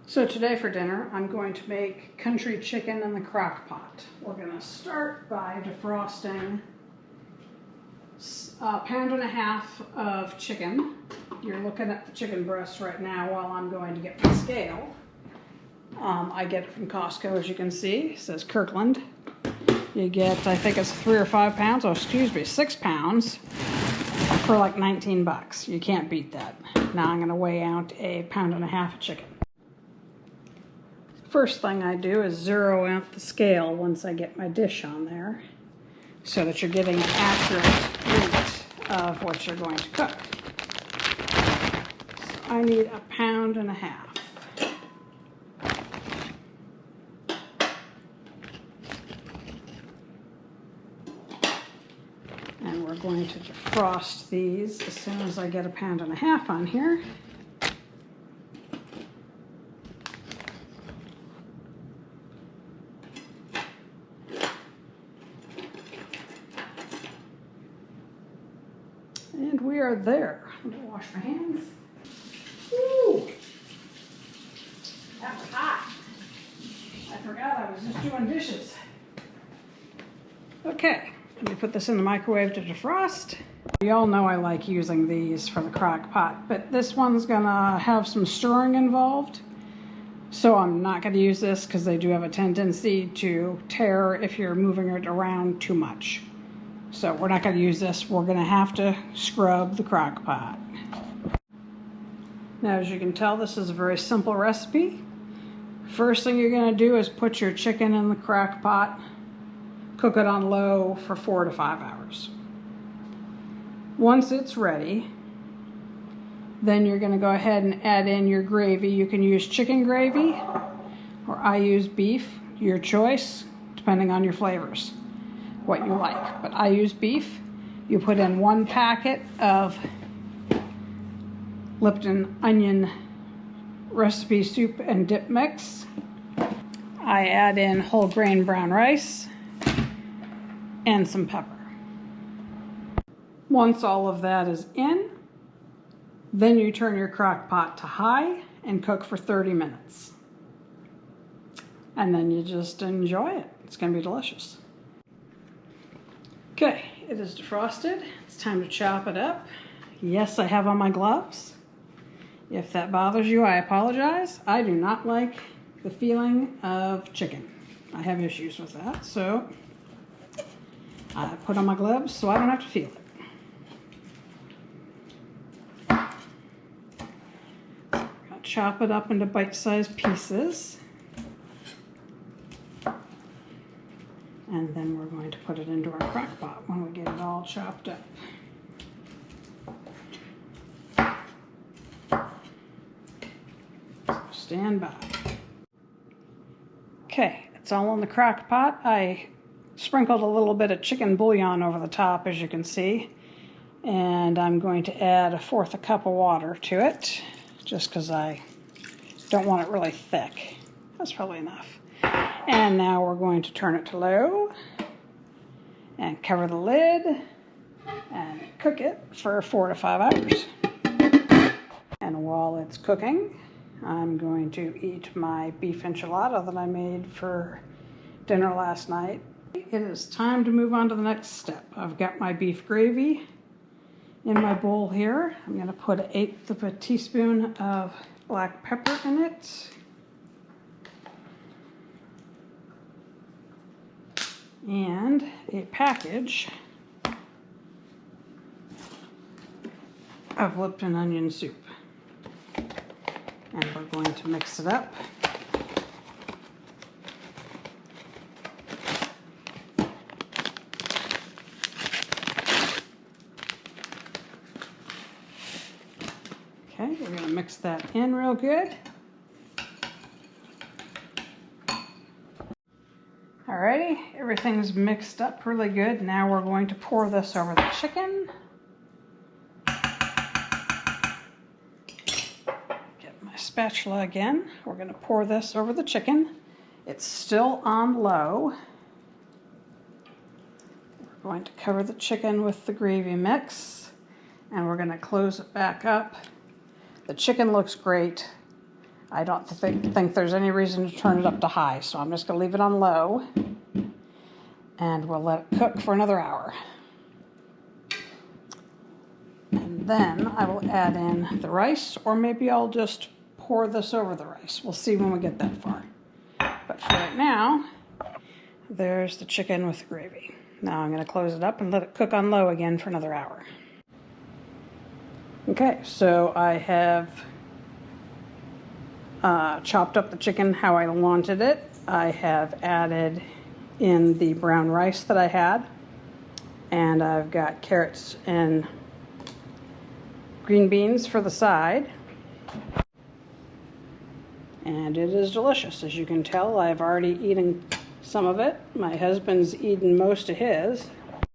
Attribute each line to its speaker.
Speaker 1: So today for dinner, I'm going to make country chicken in the crock pot. We're going to start by defrosting a pound and a half of chicken. You're looking at the chicken breast right now while I'm going to get my scale. I get it from Costco, as you can see. It says Kirkland. You get, I think it's 3 or 5 pounds, oh excuse me, 6 pounds for like 19 bucks. You can't beat that. Now I'm going to weigh out a pound and a half of chicken. First thing I do is zero out the scale once I get my dish on there so that you're getting an accurate weight of what you're going to cook. So I need a pound and a half. And we're going to defrost these as soon as I get a pound and a half on here. And we are there. I'm going to wash my hands. Woo! That was hot. I forgot I was just doing dishes. Okay, let me put this in the microwave to defrost. You all know I like using these for the crock pot, but this one's going to have some stirring involved. So I'm not going to use this because they do have a tendency to tear if you're moving it around too much. So we're not going to use this. We're going to have to scrub the crock pot. Now, as you can tell, this is a very simple recipe. First thing you're going to do is put your chicken in the crock pot, cook it on low for 4 to 5 hours. Once it's ready, then you're going to go ahead and add in your gravy. You can use chicken gravy, or I use beef, your choice, depending on your flavors. What you like, but I use beef. You put in 1 packet of Lipton onion recipe soup and dip mix. I add in whole grain brown rice and some pepper. Once all of that is in, then you turn your crock pot to high and cook for 30 minutes. And then you just enjoy it. It's going to be delicious. Okay, it is defrosted. It's time to chop it up. Yes, I have on my gloves. If that bothers you, I apologize. I do not like the feeling of chicken. I have issues with that, so I put on my gloves so I don't have to feel it. I'm going to chop it up into bite-sized pieces. And then we're going to put it into our crock pot when we get it all chopped up. So stand by. Okay, it's all in the crock pot. I sprinkled a little bit of chicken bouillon over the top, as you can see. And I'm going to add 1/4 cup of water to it, just because I don't want it really thick. That's probably enough. And now we're going to turn it to low and cover the lid and cook it for 4 to 5 hours. And while it's cooking, I'm going to eat my beef enchilada that I made for dinner last night. It is time to move on to the next step. I've got my beef gravy in my bowl here. I'm going to put 1/8 of a teaspoon of black pepper in it. And a package of Lipton onion soup. And we're going to mix it up. Okay, we're going to mix that in real good. Alrighty, everything's mixed up really good. Now we're going to pour this over the chicken. Get my spatula again. We're going to pour this over the chicken. It's still on low. We're going to cover the chicken with the gravy mix, and we're going to close it back up. The chicken looks great. I don't think there's any reason to turn it up to high, so I'm just going to leave it on low, and we'll let it cook for another hour. And then I will add in the rice, or maybe I'll just pour this over the rice. We'll see when we get that far. But for right now, there's the chicken with the gravy. Now I'm going to close it up and let it cook on low again for another hour. Okay, so I have chopped up the chicken how I wanted it. I have added in the brown rice that I had, and I've got carrots and green beans for the side. And it is delicious. As you can tell, I've already eaten some of it. My husband's eaten most of his.